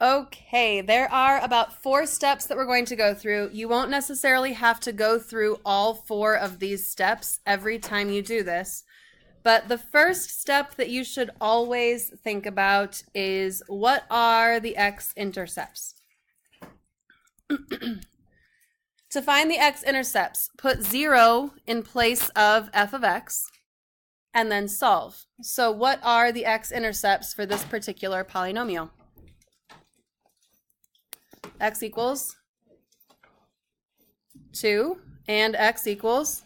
Okay, there are about 4 steps that we're going to go through. You won't necessarily have to go through all 4 of these steps every time you do this. But the first step that you should always think about is, what are the x-intercepts? To find the x-intercepts, put 0 in place of f of x and then solve. So what are the x-intercepts for this particular polynomial? X equals 2 and x equals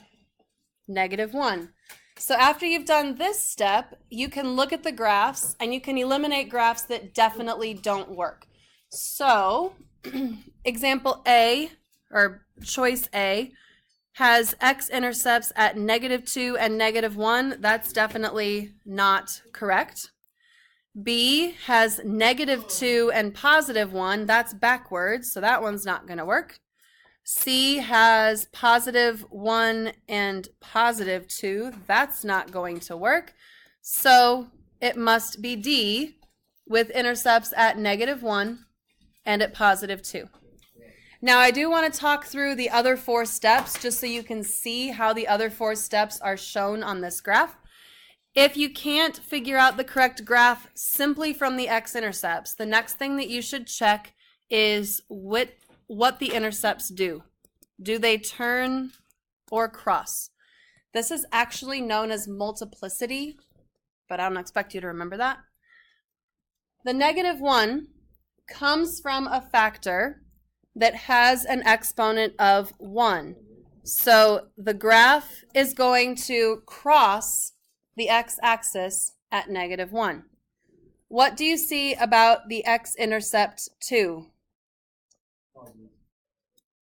-1. So after you've done this step, you can look at the graphs and you can eliminate graphs that definitely don't work. So example A, or choice A, has x-intercepts at -2 and -1. That's definitely not correct. B has -2 and +1. That's backwards, so that one's not going to work. C has +1 and +2. That's not going to work. So it must be D, with intercepts at -1 and at +2. Now I do want to talk through the other 4 steps just so you can see how the other 4 steps are shown on this graph. If you can't figure out the correct graph simply from the x-intercepts, the next thing that you should check is what the intercepts do. Do they turn or cross? This is actually known as multiplicity, but I don't expect you to remember that. The -1 comes from a factor that has an exponent of 1. So the graph is going to cross the x-axis at -1. What do you see about the x-intercept 2?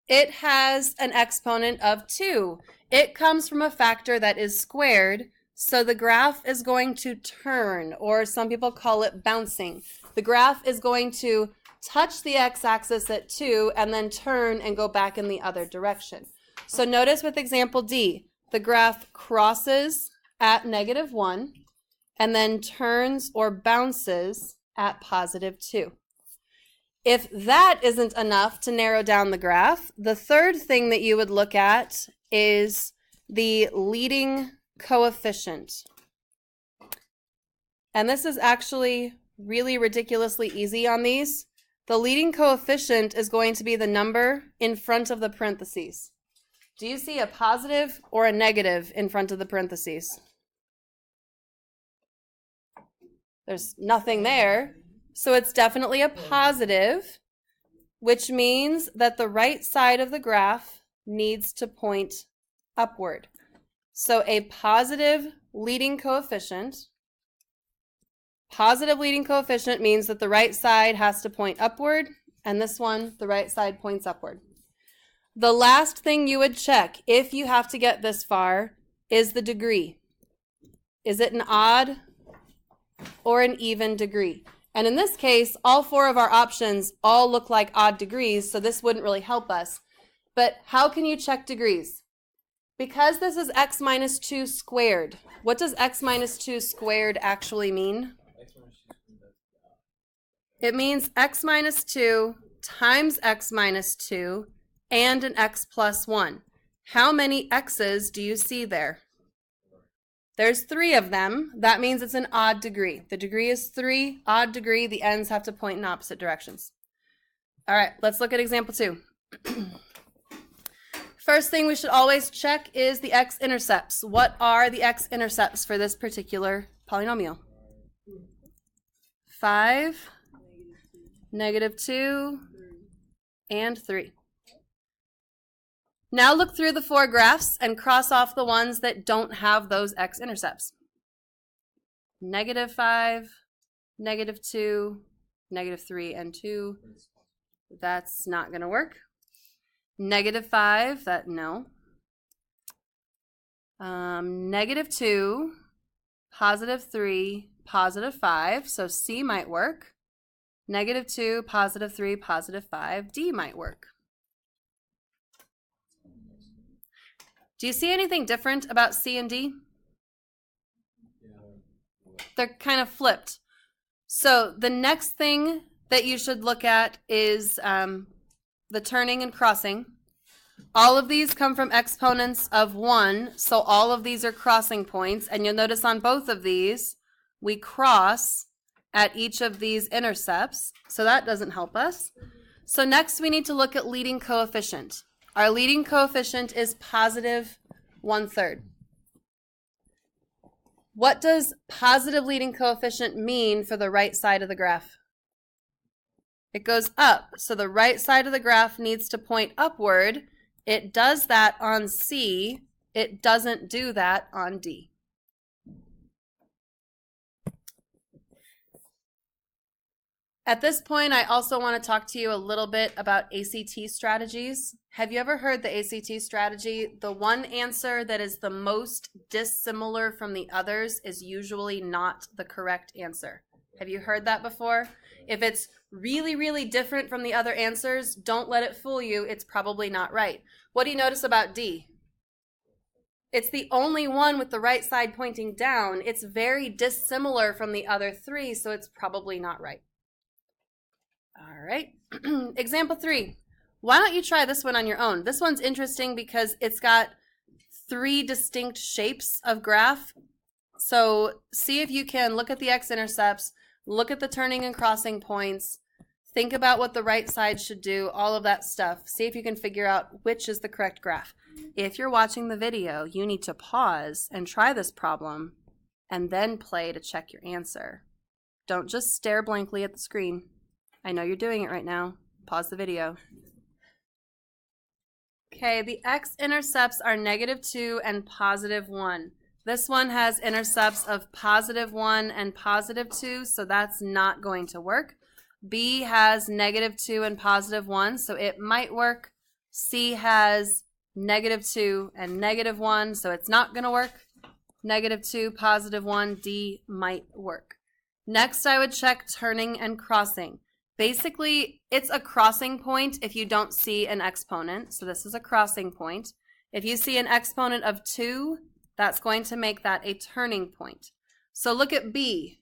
It has an exponent of 2. It comes from a factor that is squared, so the graph is going to turn, or some people call it bouncing. The graph is going to touch the x-axis at 2 and then turn and go back in the other direction. So notice with example D, the graph crosses at -1 and then turns or bounces at +2. If that isn't enough to narrow down the graph, the third thing that you would look at is the leading coefficient. And this is actually really ridiculously easy on these. The leading coefficient is going to be the number in front of the parentheses. Do you see a positive or a negative in front of the parentheses? There's nothing there. So it's definitely a positive, which means that the right side of the graph needs to point upward. So a positive leading coefficient means that the right side has to point upward, and this one, the right side points upward. The last thing you would check if you have to get this far is the degree. Is it an odd or an even degree? And in this case, all 4 of our options all look like odd degrees, so this wouldn't really help us. But how can you check degrees? Because this is x minus 2 squared, what does x minus 2 squared actually mean? It means x minus 2 times x minus 2 and an x plus 1. How many x's do you see there? There's 3 of them. That means it's an odd degree. The degree is 3, odd degree. The ends have to point in opposite directions. All right, let's look at example 2. First thing we should always check is the x-intercepts. What are the x-intercepts for this particular polynomial? 5, -2, and 3. Now look through the 4 graphs and cross off the ones that don't have those x-intercepts. -5, -2, -3, and 2. That's not going to work. -5, that no. -2, +3, +5, so C might work. -2, +3, +5, D might work. Do you see anything different about C and D? They're kind of flipped. So the next thing that you should look at is the turning and crossing. All of these come from exponents of 1, so all of these are crossing points, and you'll notice on both of these, we cross at each of these intercepts, so that doesn't help us. So next we need to look at leading coefficient. Our leading coefficient is positive 1/3. What does positive leading coefficient mean for the right side of the graph? It goes up, so the right side of the graph needs to point upward. It does that on C, it doesn't do that on D. At this point, I also want to talk to you a little bit about ACT strategies. Have you ever heard the ACT strategy? The one answer that is the most dissimilar from the others is usually not the correct answer. Have you heard that before? If it's really, really different from the other answers, don't let it fool you. It's probably not right. What do you notice about D? It's the only one with the right side pointing down. It's very dissimilar from the other 3, so it's probably not right. All right, example 3. Why don't you try this one on your own? This one's interesting because it's got 3 distinct shapes of graph. So see if you can look at the x-intercepts, look at the turning and crossing points, think about what the right side should do, all of that stuff. See if you can figure out which is the correct graph. If you're watching the video, you need to pause and try this problem and then play to check your answer. Don't just stare blankly at the screen. I know you're doing it right now. Pause the video. Okay, the x-intercepts are -2 and +1. This one has intercepts of +1 and +2, so that's not going to work. B has -2 and +1, so it might work. C has -2 and -1, so it's not going to work. -2, +1, D might work. Next, I would check turning and crossing. Basically, it's a crossing point if you don't see an exponent. So this is a crossing point. If you see an exponent of 2, that's going to make that a turning point. So look at B.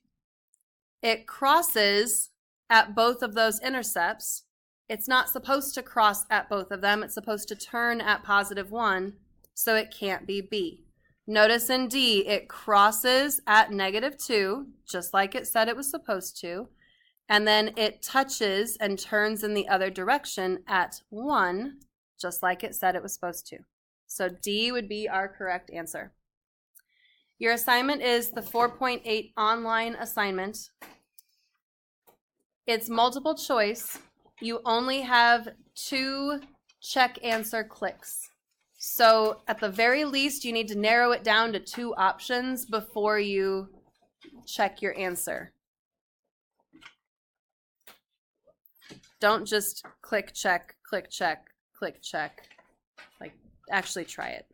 It crosses at both of those intercepts. It's not supposed to cross at both of them. It's supposed to turn at +1, so it can't be B. Notice in D, it crosses at -2, just like it said it was supposed to. And then it touches and turns in the other direction at 1, just like it said it was supposed to. So D would be our correct answer. Your assignment is the 4.8 online assignment. It's multiple choice. You only have 2 check answer clicks. So at the very least, you need to narrow it down to 2 options before you check your answer. Don't just click check, click check, click check. Like, actually try it.